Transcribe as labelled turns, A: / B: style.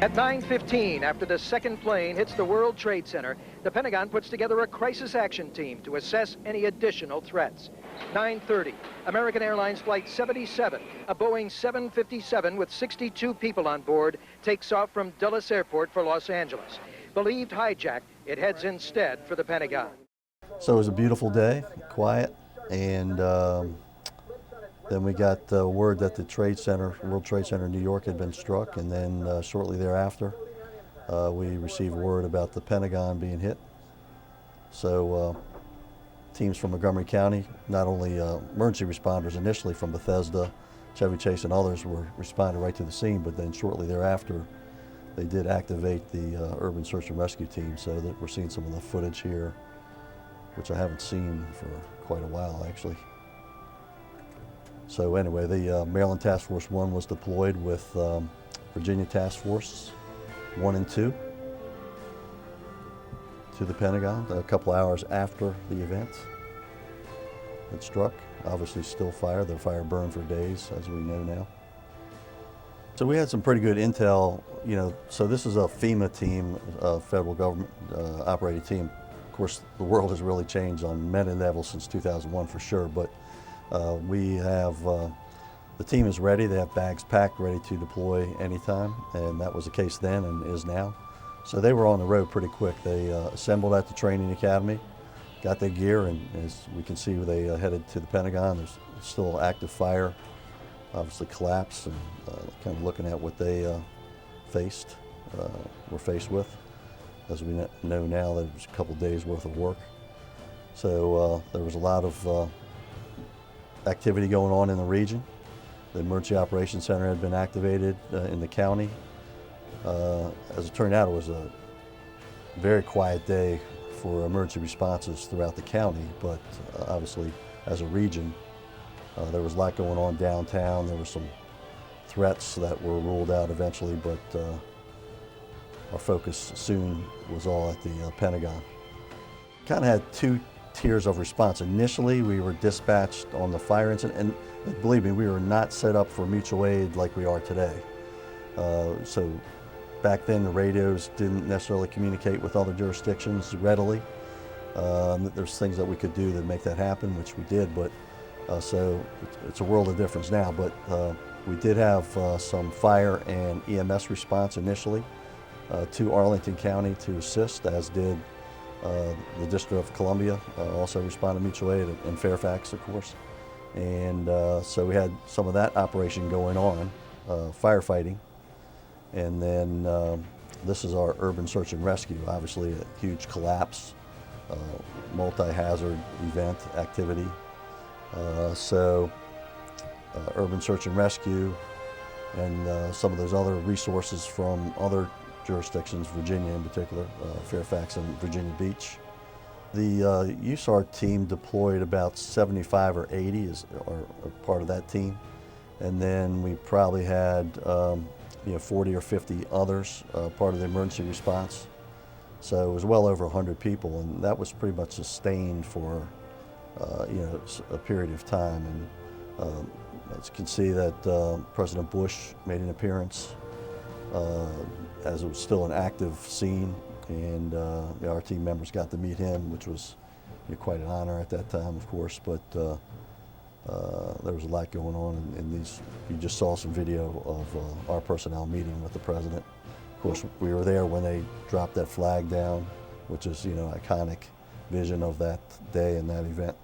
A: At 9:15, after the second plane hits the World Trade Center, the Pentagon puts together a crisis action team to assess any additional threats. 9:30, American Airlines Flight 77, a Boeing 757 with 62 people on board, takes off from Dulles Airport for Los Angeles. Believed hijacked, it heads instead for the Pentagon.
B: So it was a beautiful day, quiet, and then we got word that the World Trade Center in New York had been struck, and then shortly thereafter we received word about the Pentagon being hit. So teams from Montgomery County, not only emergency responders initially from Bethesda, Chevy Chase, and others were responded right to the scene, but then shortly thereafter they did activate the urban search and rescue team, so that we're seeing some of the footage here, which I haven't seen for quite a while actually. So anyway, the Maryland Task Force 1 was deployed with Virginia Task Force 1 and 2 to the Pentagon a couple hours after the event had struck. Obviously still fire. The fire burned for days, as we know now. So we had some pretty good intel, so this is a FEMA team, a federal government operated team. Of course, the world has really changed on many levels since 2001 for sure, but we have, the team is ready. They have bags packed, ready to deploy anytime, and that was the case then and is now. So they were on the road pretty quick. They assembled at the training academy, got their gear, and as we can see, they headed to the Pentagon. There's still active fire, obviously collapse, and kind of looking at what they were faced with. As we know now, there was a couple days worth of work. So there was a lot of activity going on in the region. The Emergency Operations Center had been activated in the county. As it turned out, it was a very quiet day for emergency responses throughout the county, but obviously as a region, there was a lot going on downtown. There were some threats that were ruled out eventually, but our focus soon was all at the Pentagon. Kind of had two tiers of response. Initially, we were dispatched on the fire incident, and believe me, we were not set up for mutual aid like we are today. So back then, the radios didn't necessarily communicate with other jurisdictions readily. There's things that we could do to make that happen, which we did, but so it's a world of difference now. But we did have some fire and EMS response initially to Arlington County to assist, as did the District of Columbia also responded mutual aid, and Fairfax, of course. And so we had some of that operation going on, firefighting. And then this is our urban search and rescue, obviously a huge collapse, multi-hazard event activity. Urban search and rescue and some of those other resources from other jurisdictions, Virginia in particular, Fairfax and Virginia Beach. The USAR team deployed about 75 or 80 are part of that team. And then we probably had 40 or 50 others part of the emergency response. So it was well over 100 people, and that was pretty much sustained for a period of time. And as you can see that President Bush made an appearance as it was still an active scene, and our team members got to meet him, which was quite an honor at that time, of course. But there was a lot going on in these. You just saw some video of our personnel meeting with the president. Of course, we were there when they dropped that flag down, which is iconic vision of that day and that event.